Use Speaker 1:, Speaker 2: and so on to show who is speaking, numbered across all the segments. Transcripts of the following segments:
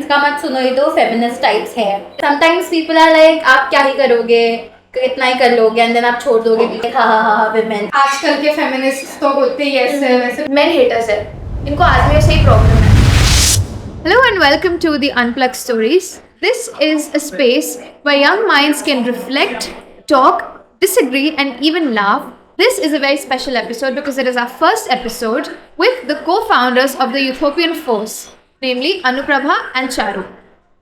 Speaker 1: का मत सुनो, ये तो feminist types है. Sometimes people are like, आप क्या ही करोगे, इतना ही कर लोगे, and then आप छोड़ दोगे कि हाँ women.
Speaker 2: आजकल के feminists तो होते ही ऐसे वैसे
Speaker 3: Men haters है, इनको आदमियों से ही problem है. Hello and welcome to the Unplugged Stories. This is a space where young minds can reflect, talk, disagree, and even laugh. This is a very special episode because it is our first episode with the co-founders of the Youthopian Force, namely Anuprabha and Charu.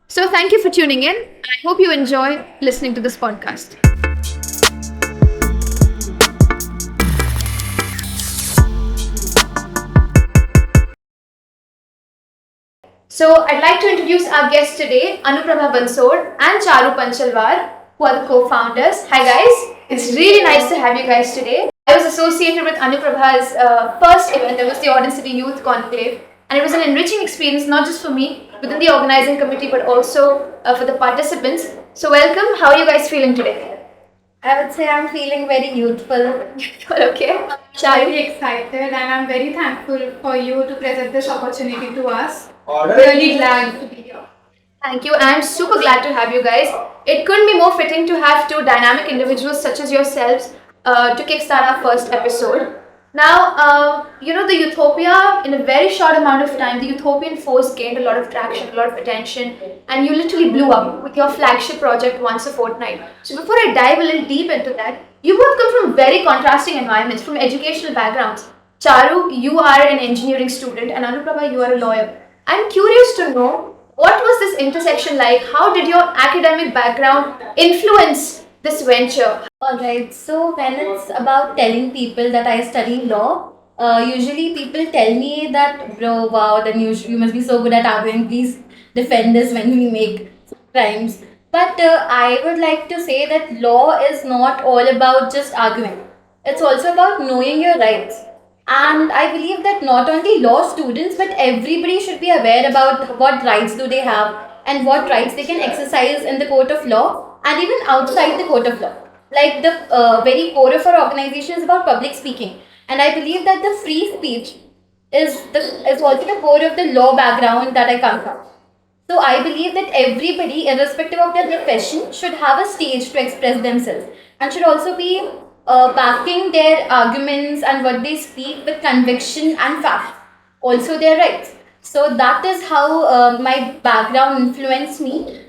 Speaker 3: So thank you for tuning in. I hope you enjoy listening to this podcast. So I'd like to introduce our guests today, Anuprabha Bansod and Charu Panchalwar, who are the co-founders. Hi guys, it's really nice to have you guys today. I was associated with Anuprabha's first event, that was the Orange City Youth Conclave, and it was an enriching experience not just for me within the organizing committee but also for the participants. So welcome, how are you guys feeling today?
Speaker 1: I would say I'm feeling very youthful.
Speaker 3: Okay.
Speaker 2: I'm very excited and I'm very thankful for you to present this opportunity to us. Really glad to be here.
Speaker 3: Thank you. I'm super glad to have you guys. It couldn't be more fitting to have two dynamic individuals such as yourselves to kickstart our first episode. Now, the Utopia, in a very short amount of time, the Youthopian Force gained a lot of traction, a lot of attention, and you literally blew up with your flagship project once a fortnight. So before I dive a little deep into that, you both come from very contrasting environments, from educational backgrounds. Charu, you are an engineering student, and Anuprabha, you are a lawyer. I'm curious to know, what was this intersection like? How did your academic background influence this venture?
Speaker 1: Alright, so when it's about telling people that I study law, usually people tell me that, bro, wow, then you must be so good at arguing, please defend us when we make crimes. But I would like to say that law is not all about just arguing. It's also about knowing your rights. And I believe that not only law students but everybody should be aware about what rights do they have and what rights they can exercise in the court of law and even outside the court of law. Like the very core of our organization is about public speaking, and I believe that the free speech is also the core of the law background that I come from. So I believe that everybody, irrespective of their profession, should have a stage to express themselves and should also be backing their arguments and what they speak with conviction and fact, also their rights. So that is how my background influenced me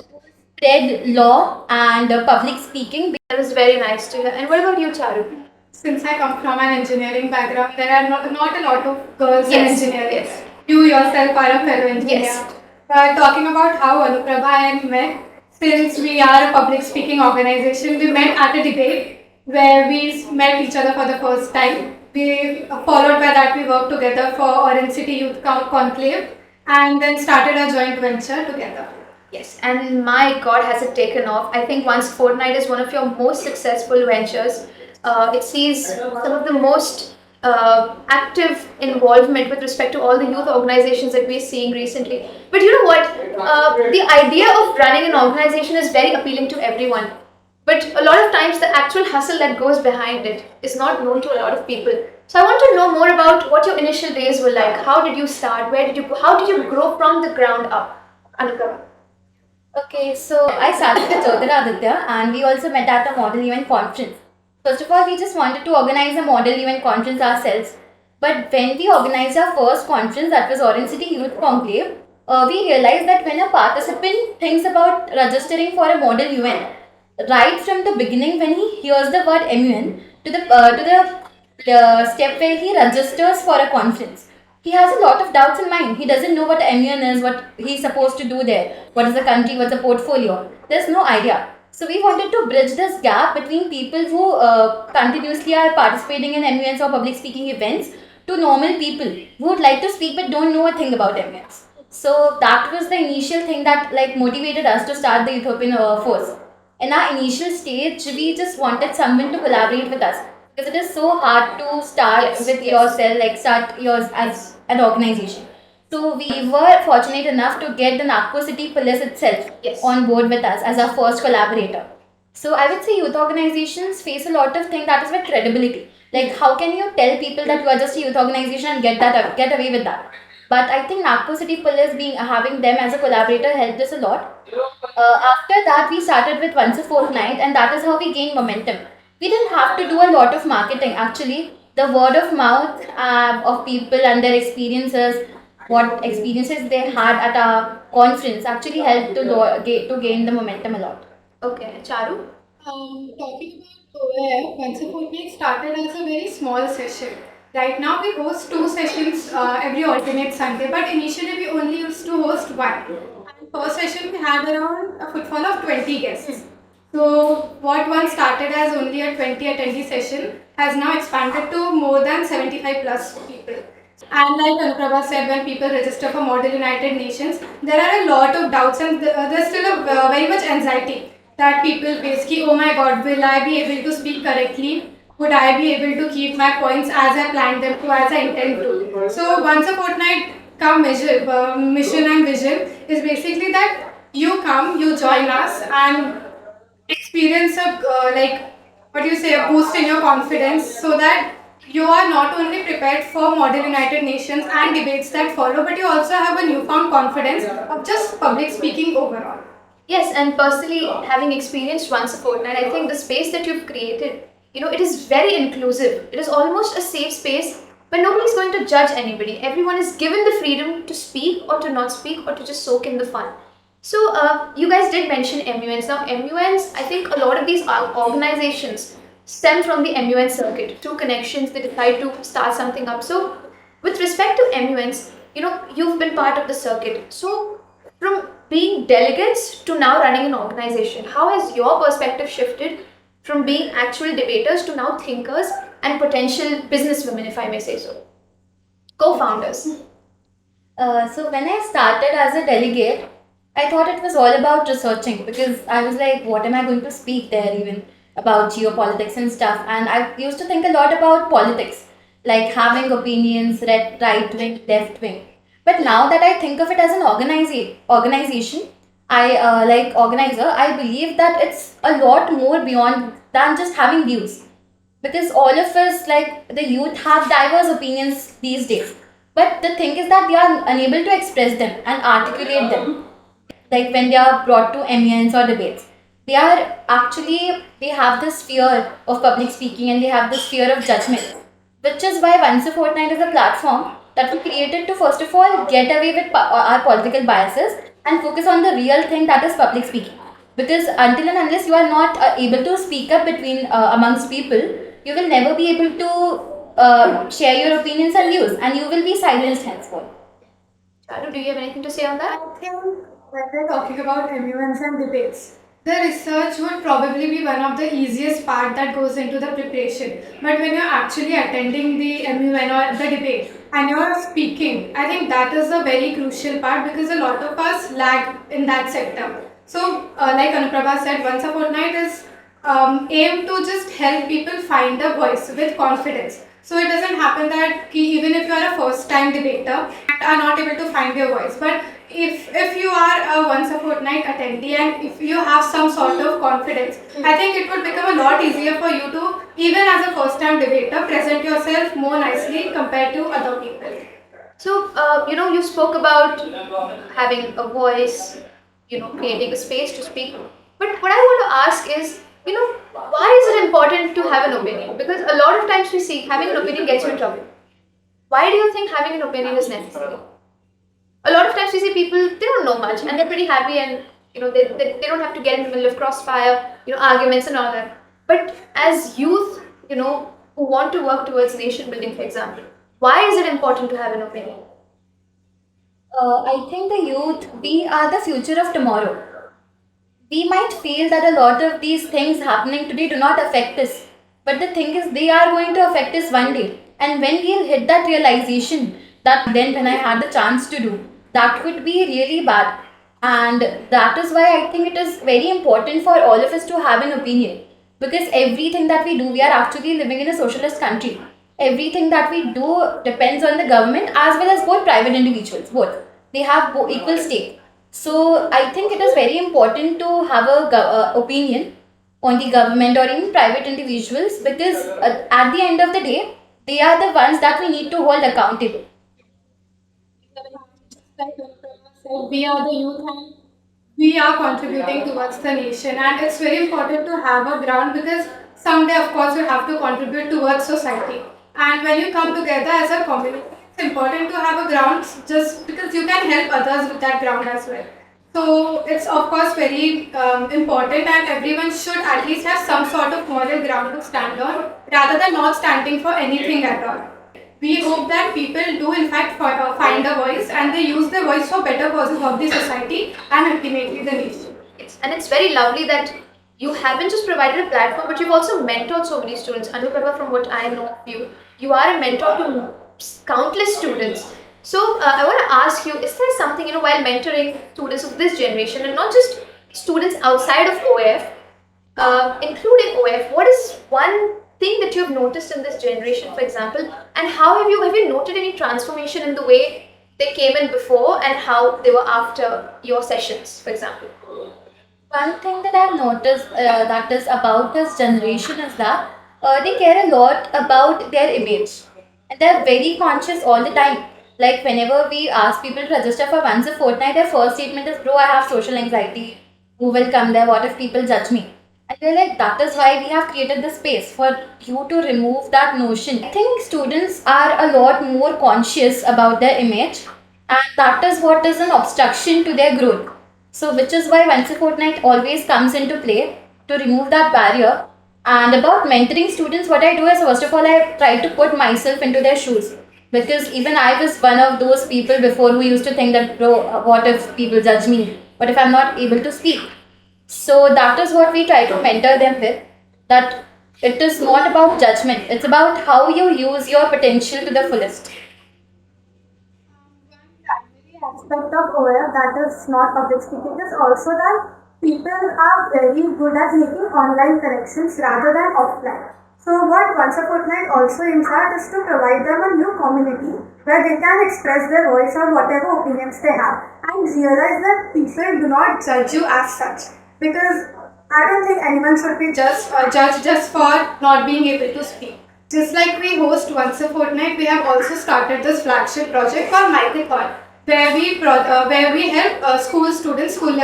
Speaker 1: spread law and public speaking.
Speaker 3: That was very nice to hear. And what about you, Charu?
Speaker 2: Since I come from an engineering background, there are not a lot of girls in engineering.
Speaker 3: Yes.
Speaker 2: You yourself are a fellow engineer.
Speaker 3: Yes.
Speaker 2: But talking about how Anuprabha and I met, since we are a public speaking organization, we met at a debate where we met each other for the first time. We followed by that we worked together for Orange City Youth Conclave and then started a joint venture together.
Speaker 3: Yes, and my God, has it taken off. I think Once Fortnight is one of your most successful ventures. It sees some of the most active involvement with respect to all the youth organizations that we're seeing recently. But you know what? The idea of running an organization is very appealing to everyone. But a lot of times the actual hustle that goes behind it is not known to a lot of people. So I want to know more about what your initial days were like. How did you start? How did you grow from the ground up? Anuprabha.
Speaker 1: Okay, so I started with Jyotiraditya and we also met at a model event conference. First of all, we just wanted to organize a model event conference ourselves. But when we organized our first conference, that was Orange City Youth Conclave, we realized that when a participant thinks about registering for a model event, right from the beginning when he hears the word MUN to the step where he registers for a conference, he has a lot of doubts in mind. He doesn't know what MUN is, what he's supposed to do there, what is the country, what's the portfolio. There's no idea. So we wanted to bridge this gap between people who continuously are participating in MUNs or public speaking events to normal people who would like to speak but don't know a thing about MUNs. So that was the initial thing that motivated us to start the Youthopian Force. In our initial stage, we just wanted someone to collaborate with us because it is so hard to start with yourself, start yours as an organization. So we were fortunate enough to get the Nagpur City Police itself on board with us as our first collaborator. So I would say youth organizations face a lot of things that is with credibility. Like how can you tell people that you are just a youth organization and get away with that? But I think Nagpur City Police being having them as a collaborator helped us a lot. After that, we started with once a fortnight, and that is how we gained momentum. We didn't have to do a lot of marketing. Actually, the word of mouth of people and their experiences, what experiences they had at our conference, actually helped to gain the momentum a lot.
Speaker 3: Okay, Charu?
Speaker 2: Talking about OAF, once a fortnight started as a very small session. Right now we host two sessions every alternate Sunday, but initially we only used to host one. And per session we had around a footfall of 20 guests. So what once started as only a 20 attendee session has now expanded to more than 75 plus people. And like Anuprabha said, when people register for Model United Nations, there are a lot of doubts and there's still a very much anxiety that people face. Ki, oh my God, will I be able to speak correctly? Would I be able to keep my points as I planned them to, as I intend to? So once a fortnight, come measure, mission and vision is basically that you come, you join us, and experience a like what do you say, a boost in your confidence, so that you are not only prepared for Model United Nations and debates that follow, but you also have a newfound confidence of just public speaking overall.
Speaker 3: Yes, and personally, having experienced once a fortnight, I think the space that you've created, it is very inclusive. It is almost a safe space where nobody's going to judge anybody. Everyone is given the freedom to speak or to not speak or to just soak in the fun. So, you guys did mention MUNs. Now, MUNs, I think a lot of these organizations stem from the MUN circuit. Two connections, they decide to start something up. So, with respect to MUNs, you've been part of the circuit. So, from being delegates to now running an organization, how has your perspective shifted from being actual debaters to now thinkers and potential businesswomen, if I may say so? Co-founders.
Speaker 1: So when I started as a delegate, I thought it was all about researching because I was like, what am I going to speak there even about geopolitics and stuff? And I used to think a lot about politics, like having opinions, right wing, left wing. But now that I think of it as an organization, like organizer, I believe that it's a lot more beyond than just having views, because all of us, like the youth, have diverse opinions these days, but the thing is that they are unable to express them and articulate them, like when they are brought to MUNs or debates. They have this fear of public speaking and they have this fear of judgment, which is why Once a Fortnight is a platform that we created to first of all get away with our political biases and focus on the real thing, that is public speaking. Because until and unless you are not able to speak up between amongst people, you will never be able to share your opinions and views, and you will be silenced henceforth.
Speaker 3: Charu, do you have anything to say on that?
Speaker 2: I think when we're talking about MUNs and debates, the research would probably be one of the easiest part that goes into the preparation. But when you're actually attending the MUN or the debate and you're speaking, I think that is a very crucial part because a lot of us lag in that sector. So, like Anuprabha said, once a fortnight is aimed to just help people find a voice with confidence. So it doesn't happen that even if you are a first time debater are not able to find your voice, but if you are a once a fortnight attendee and if you have some sort of confidence, I think it would become a lot easier for you to, even as a first time debater, present yourself more nicely compared to other people.
Speaker 3: So, you spoke about having a voice, creating a space to speak. But what I want to ask is, why is it important to have an opinion? Because a lot of times we see having an opinion gets you in trouble. Why do you think having an opinion is necessary? A lot of times we see people, they don't know much and they're pretty happy and, they don't have to get in the middle of crossfire, arguments and all that. But as youth, who want to work towards nation building, for example, why is it important to have an opinion?
Speaker 1: I think the youth, we are the future of tomorrow. We might feel that a lot of these things happening today do not affect us, but the thing is, they are going to affect us one day. And when we'll hit that realization, that then when I had the chance to do, that could be really bad. And that is why I think it is very important for all of us to have an opinion. Because everything that we do, we are actually living in a socialist country. Everything that we do depends on the government as well as both private individuals, both. They have equal stake. So I think it is very important to have a opinion on the government or even private individuals, because at the end of the day, they are the ones that we need to hold accountable.
Speaker 2: Like Anuprabha said, we are the youth and we are contributing towards the nation, and it's very important to have a ground because someday, of course, you have to contribute towards society. And when you come together as a community, it's important to have a ground just because you can help others with that ground as well. So it's of course very important, and everyone should at least have some sort of moral ground to stand on rather than not standing for anything at all. We hope that people do in fact find a voice and they use their voice for better causes of the society and ultimately the nation.
Speaker 3: And it's very lovely that you haven't just provided a platform, but you've also mentored so many students. Anuprabha, from what I know of you, you are a mentor to countless students. So I want to ask you, is there something, while mentoring students of this generation and not just students outside of OF, including OF, what is one thing that you've noticed in this generation, for example, and how have you noted any transformation in the way they came in before and how they were after your sessions, for example?
Speaker 1: One thing that I've noticed that is about this generation is that they care a lot about their image, and they're very conscious all the time. Like whenever we ask people to register for once a fortnight, their first statement is, "Bro, I have social anxiety. Who will come there? What if people judge me?" And we're like, that is why we have created the space for you to remove that notion. I think students are a lot more conscious about their image, and that is what is an obstruction to their growth. So, which is why once a fortnight always comes into play to remove that barrier. And about mentoring students, what I do is first of all, I try to put myself into their shoes. Because even I was one of those people before who used to think that, bro, what if people judge me? What if I'm not able to speak? So that is what we try to mentor them with. That it is not about judgment, it's about how you use your potential to the fullest.
Speaker 2: Primary aspect of OF that is not public speaking is also that people are very good at making online connections rather than offline. So what Once a Fortnight also aims at is to provide them a new community where they can express their voice or whatever opinions they have and realize that people do not judge you as such. Because I don't think anyone should be judged just for not being able to speak. Just like we host once a fortnight, we have also started this flagship project called Microthon, where we help school level students find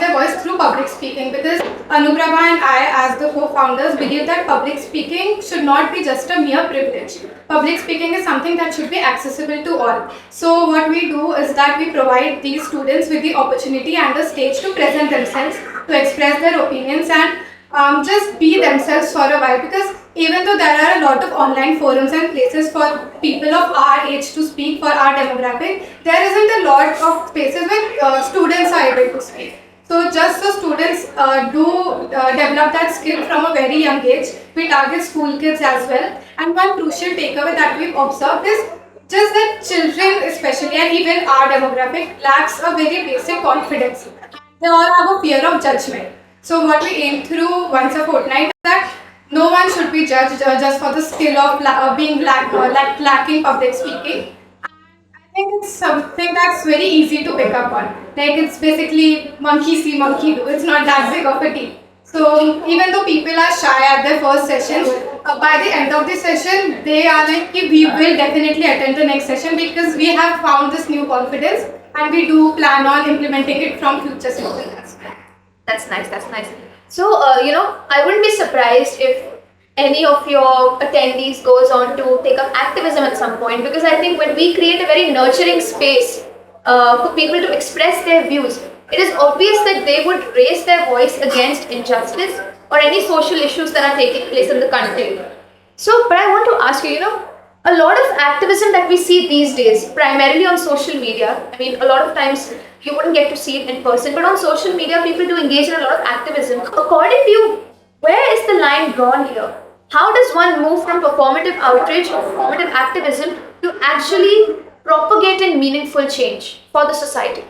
Speaker 2: their voice through public speaking. Because Anuprabha and I, as the co-founders, believe that public speaking should not be just a mere privilege. Public speaking is something that should be accessible to all. So what we do is that we provide these students with the opportunity and the stage to present themselves, to express their opinions, and just be themselves for a while. Because even though there are a lot of online forums and places for people of our age to speak, for our demographic, there isn't a lot of spaces where students are able to speak. So just so students do develop that skill from a very young age, we target school kids as well. And one crucial takeaway that we've observed is just that children especially, and even our demographic, lacks a very basic confidence. They all have a fear of judgment. So what we aim through once a fortnight is that no one should be judged just for the skill of lacking public speaking. I think it's something that's very easy to pick up on. Like it's basically monkey see, monkey do. It's not that big of a deal. So even though people are shy at their first sessions, by the end of the session, they are like, "Okay, we will definitely attend the next session because we have found this new confidence and we do plan on implementing it from future sessions."
Speaker 3: That's nice. That's nice. So, I wouldn't be surprised if any of your attendees goes on to take up activism at some point, because I think when we create a very nurturing space for people to express their views, it is obvious that they would raise their voice against injustice or any social issues that are taking place in the country. So, but I want to ask you, a lot of activism that we see these days, primarily on social media, I mean, a lot of times you wouldn't get to see it in person, but on social media, people do engage in a lot of activism. According to you, where is the line drawn here? How does one move from performative outrage or performative activism to actually propagating meaningful change for the society?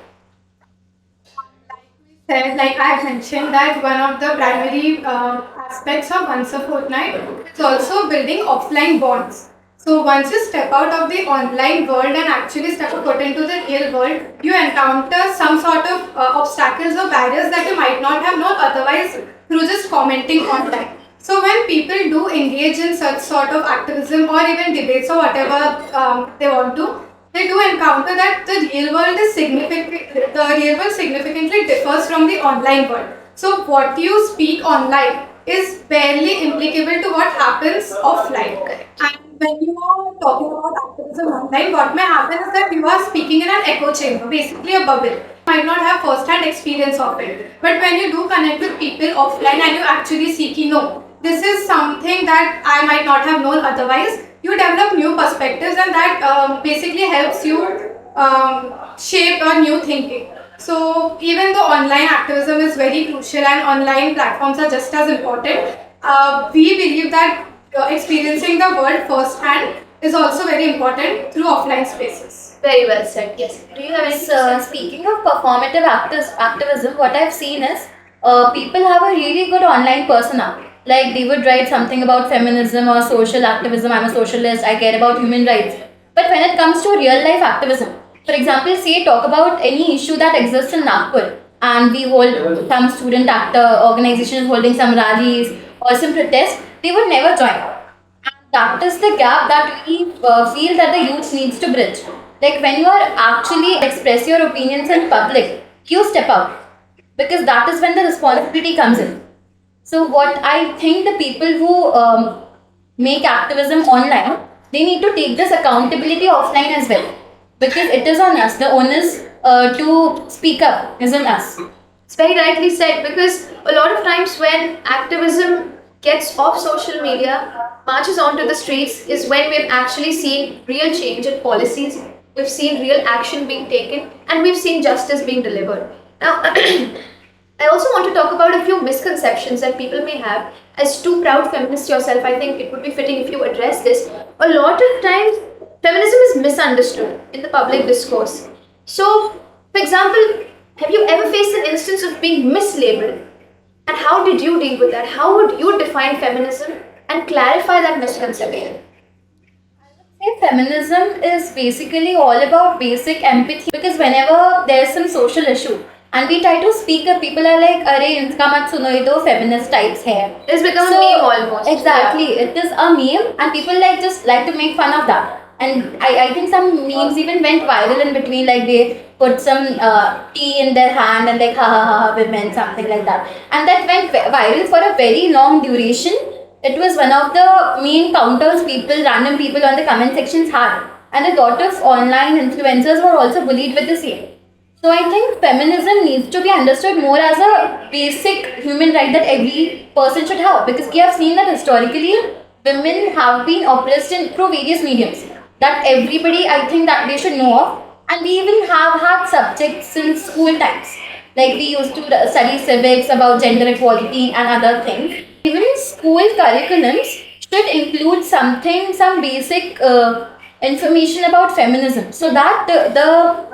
Speaker 2: Said, like I mentioned, that one of the primary aspects of once a fortnight is also building offline bonds. So once you step out of the online world and actually step foot into the real world, you encounter some sort of obstacles or barriers that you might not have known otherwise through just commenting online. So when people do engage in such sort of activism or even debates or whatever they want to, they do encounter that the real world significantly differs from the online world. So what you speak online is barely applicable to what happens offline. And when you are talking about activism online, what may happen is that you are speaking in an echo chamber, basically a bubble. You might not have first-hand experience of it. But when you do connect with people offline and you actually see, no, this is something that I might not have known otherwise, you develop new perspectives, and that basically helps you shape your new thinking. So even though online activism is very crucial and online platforms are just as important, we believe that experiencing the world firsthand is also very important through offline spaces.
Speaker 3: Very well said. Yes. Do you have any?
Speaker 1: Speaking of performative activism, what I've seen is people have a really good online persona. Like they would write something about feminism or social activism. I'm a socialist. I care about human rights. But when it comes to real life activism, for example, say talk about any issue that exists in Nagpur, and we hold some student actor organizations holding some rallies or some protests, they would never join. And that is the gap that we feel that the youth needs to bridge. Like when you are actually express your opinions in public, you step out because that is when the responsibility comes in. So what I think the people who make activism online, they need to take this accountability offline as well, because it is on us. The onus to speak up is on us.
Speaker 3: It's very rightly said, because a lot of times when activism gets off social media, marches onto the streets, is when we've actually seen real change in policies, we've seen real action being taken, and we've seen justice being delivered. Now, I also want to talk about a few misconceptions that people may have. As two proud feminists yourself, I think it would be fitting if you address this. A lot of times, feminism is misunderstood in the public discourse. So, for example, have you ever faced an instance of being mislabeled? And how did you deal with that? How would you define feminism and clarify that misconception?
Speaker 1: Feminism is basically all about basic empathy, because whenever there's some social issue and we try to speak up, people are like, "Arey, inska mat suno, ye to feminist types hai."
Speaker 3: It's become a meme almost.
Speaker 1: Exactly, it is a meme, and people just like to make fun of that. And I think some memes even went viral in between, like they put some tea in their hand and like, ha ha ha, women, something like that. And that went viral for a very long duration. It was one of the main counters random people on the comment sections had. And a lot of online influencers were also bullied with the same. So I think feminism needs to be understood more as a basic human right that every person should have, because we have seen that historically women have been oppressed through various mediums that everybody, I think, that they should know of. And we even have had subjects since school times. Like we used to study civics about gender equality and other things. Even school curriculums should include some basic information about feminism, so that the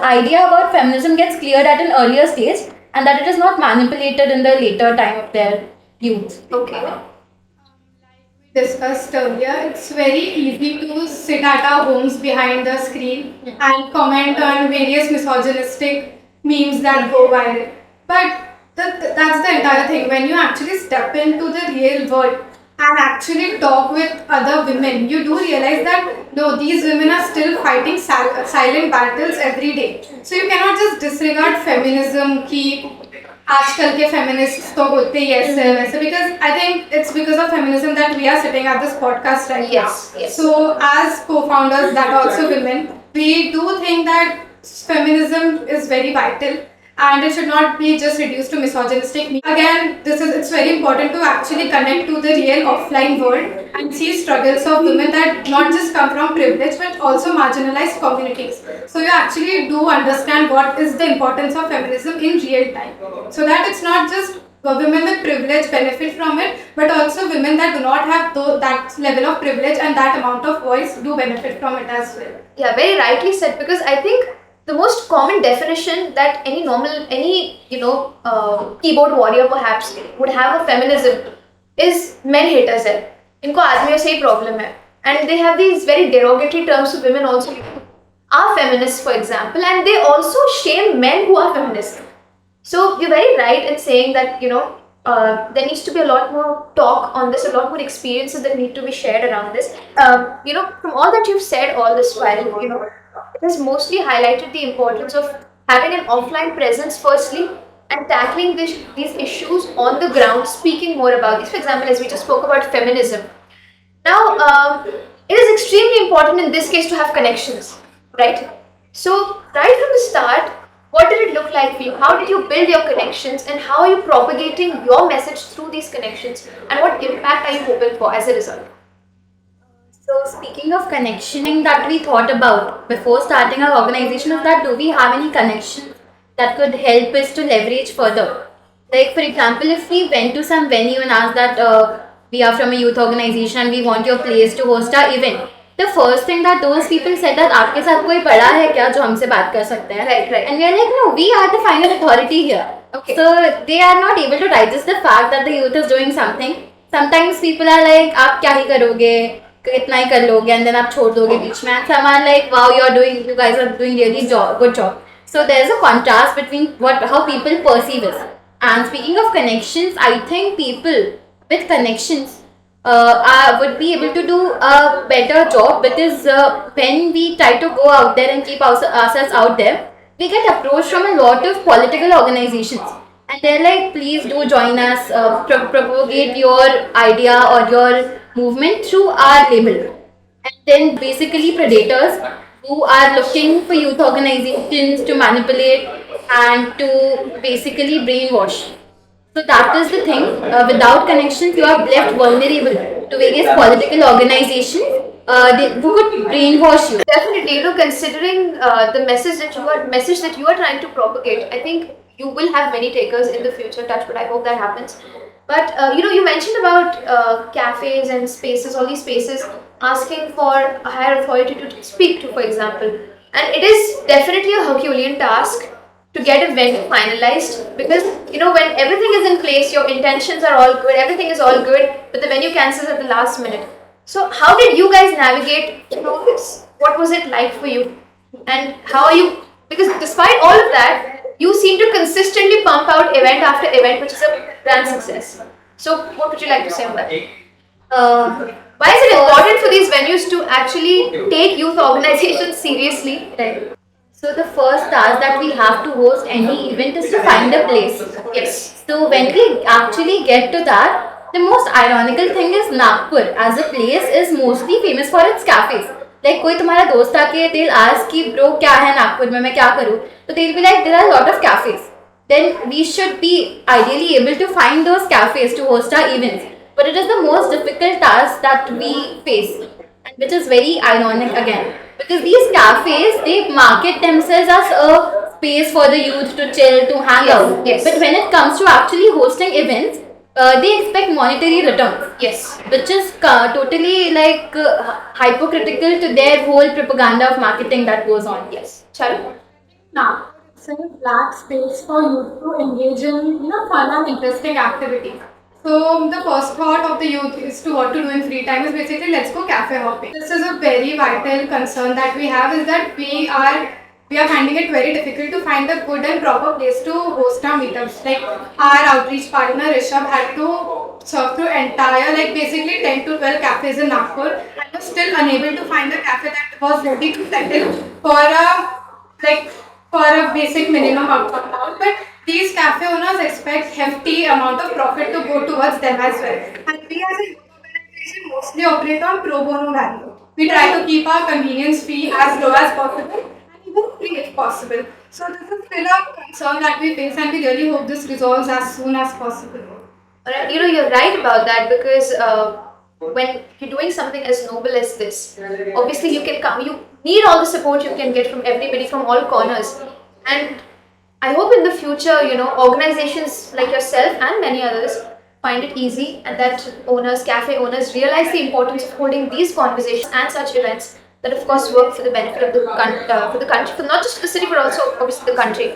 Speaker 1: idea about feminism gets cleared at an earlier stage, and that it is not manipulated in the later time of their youth.
Speaker 3: Okay.
Speaker 2: Discussed earlier, it's very easy to sit at our homes behind the screen and comment on various misogynistic memes that go viral. But that's the entire thing. When you actually step into the real world and actually talk with other women, you do realize that no, these women are still fighting silent battles every day. So you cannot just disregard feminism ki आजकल के feminists तो होते ही ऐसे वैसे, because I think it's because of feminism that we are sitting at this podcast right now.
Speaker 3: Yes.
Speaker 2: So as co-founders that are also women, we do think that feminism is very vital and it should not be just reduced to misogynistic. Again, it's very important to actually connect to the real offline world and see struggles of women that not just come from privilege but also marginalized communities. So you actually do understand what is the importance of feminism in real time. So that it's not just women with privilege benefit from it, but also women that do not have that level of privilege and that amount of voice do benefit from it as well.
Speaker 3: Yeah, very rightly said, because I think the most common definition that any keyboard warrior perhaps would have of feminism is men haters hai. इनको आदमियों से ही problem है, and they have these very derogatory terms to women also. Are feminists, for example, and they also shame men who are feminists. So you're very right in saying that there needs to be a lot more talk on this, a lot more experiences that need to be shared around this. From all that you've said all this while, has mostly highlighted the importance of having an offline presence firstly and tackling these issues on the ground, speaking more about these. For example, as we just spoke about feminism. Now, it is extremely important in this case to have connections, right? So, right from the start, what did it look like for you? How did you build your connections and how are you propagating your message through these connections and what impact are you hoping for as a result?
Speaker 1: So speaking of connection that we thought about before starting our organization is that do we have any connections that could help us to leverage further? Like for example, if we went to some venue and asked that we are from a youth organization and we want your place to host our event, the first thing that those people said that आपके साथ कोई बड़ा है क्या जो हमसे बात कर सकते हैं?
Speaker 3: Right.
Speaker 1: And we are like, no, we are the final authority here.
Speaker 3: Okay.
Speaker 1: So they are not able to digest the fact that the youth is doing something. Sometimes people are like, आप क्या ही करोगे? इतना ही कर लोगे and then आप छोड़ दोगे बीच में. Some are like, wow, you guys are doing really good job. So there's a contrast between how people perceive us. And speaking of connections, I think people with connections would be able to do a better job because when we try to go out there and keep ourselves out there, we get approached from a lot of political organizations. And they're like, please do join us, propagate your idea or your movement through our label. And then basically predators who are looking for youth organizations to manipulate and to basically brainwash. So that is the thing. Without connections, you are left vulnerable to various political organizations who could brainwash you.
Speaker 3: Definitely, considering the message that you are trying to propagate, I think you will have many takers in the future. Touch, but I hope that happens. But you mentioned about cafes and spaces, all these spaces asking for a higher authority to speak to, for example, and it is definitely a Herculean task to get a venue finalized because when everything is in place, your intentions are all good, everything is all good, but the venue cancels at the last minute. So how did you guys navigate through this? What was it like for you? And how are you? Because despite all of that, you seem to consistently pump out event after event, which is a grand success. So what would you like to say on that? Why is it important for these venues to actually take youth organizations seriously?
Speaker 1: Right. So the first task that we have to host any event is to find a place.
Speaker 3: Yes.
Speaker 1: So when we actually get to that, the most ironical thing is Nagpur as a place is mostly famous for its cafes. Like कोई तुम्हारा दोस्त आके they'll ask कि bro क्या है नागपुर में मैं क्या करूँ? So they'll be like there are a lot of cafes. Then we should be ideally able to find those cafes to host our events. But it is the most difficult task that we face, and which is very ironic again. Because these cafes, they market themselves as a space for the youth to chill, to hang out.
Speaker 3: Yes.
Speaker 1: But when it comes to actually hosting events, they expect monetary returns.
Speaker 3: Yes.
Speaker 1: Which is totally like hypocritical to their whole propaganda of marketing that goes on.
Speaker 3: Yes. Charu?
Speaker 2: Now, it's a black space for youth to engage in fun and interesting activities. So the first thought of the youth is to what to do in free time is basically let's go cafe hopping. This is a very vital concern that we have is that we are finding it very difficult to find a good and proper place to host our meetups. Like our outreach partner Rishabh had to surf through entire basically 10 to 12 cafes in Nagpur and was still unable to find a cafe that was ready to settle for a basic minimum amount. But these cafe owners expect hefty amount of profit to go towards them as well. And we as a youth organization mostly operate on pro bono value. We try to keep our convenience fee as low as possible and even free if possible. So this is still a concern that we face and we really hope this resolves as soon as possible.
Speaker 3: Alright, you're right about that because when you're doing something as noble as this, obviously you need all the support you can get from everybody from all corners. And I hope in the future, organizations like yourself and many others find it easy and that cafe owners realize the importance of holding these conversations and such events that of course work for the benefit of for the country, for not just the city but also obviously the country.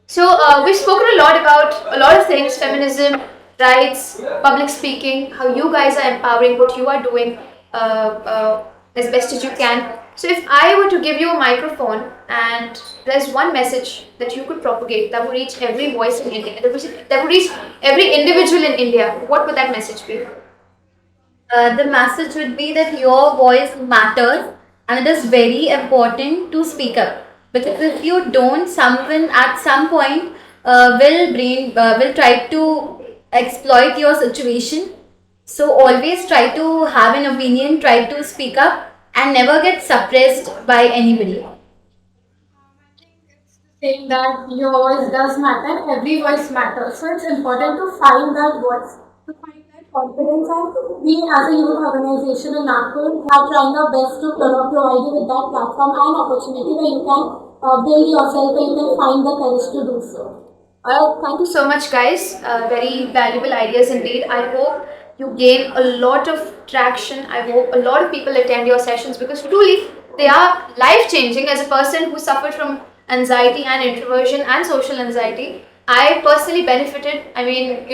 Speaker 3: So we've spoken a lot about a lot of things, feminism, rights, public speaking, how you guys are empowering, what you are doing as best as you can. So if I were to give you a microphone and there's one message that you could propagate that would reach every voice in India, that would reach every individual in India, what would that message be?
Speaker 1: The message would be that your voice matters and it is very important to speak up, because if you don't, someone at some point will try to exploit your situation. So always try to have an opinion, try to speak up, and never get suppressed by anybody.
Speaker 2: Saying that your voice does matter, every voice matters. So it's important to find that voice, to find that confidence. And we as a youth organization in Nagpur are trying our best to provide you with that platform and opportunity where you can build yourself, where you can find the courage to do so.
Speaker 3: Well, thank you so much, guys. Very valuable ideas indeed. I hope you gain a lot of traction. I hope a lot of people attend your sessions, because truly they are life changing. As a person who suffered from anxiety and introversion and social anxiety, I personally benefited. I mean,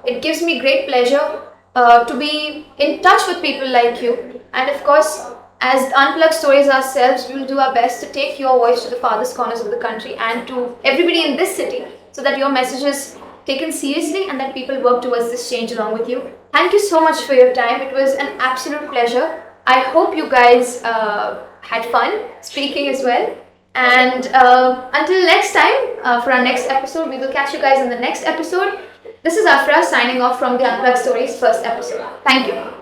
Speaker 3: it gives me great pleasure to be in touch with people like you. And of course, as Unplugged Stories ourselves, we will do our best to take your voice to the farthest corners of the country and to everybody in this city, so that your message is taken seriously and that people work towards this change along with you. Thank you so much for your time. It was an absolute pleasure. I hope you guys had fun speaking as well. And until next time, for our next episode, we will catch you guys in the next episode. This is Afra signing off from the Unplugged Stories first episode. Thank you.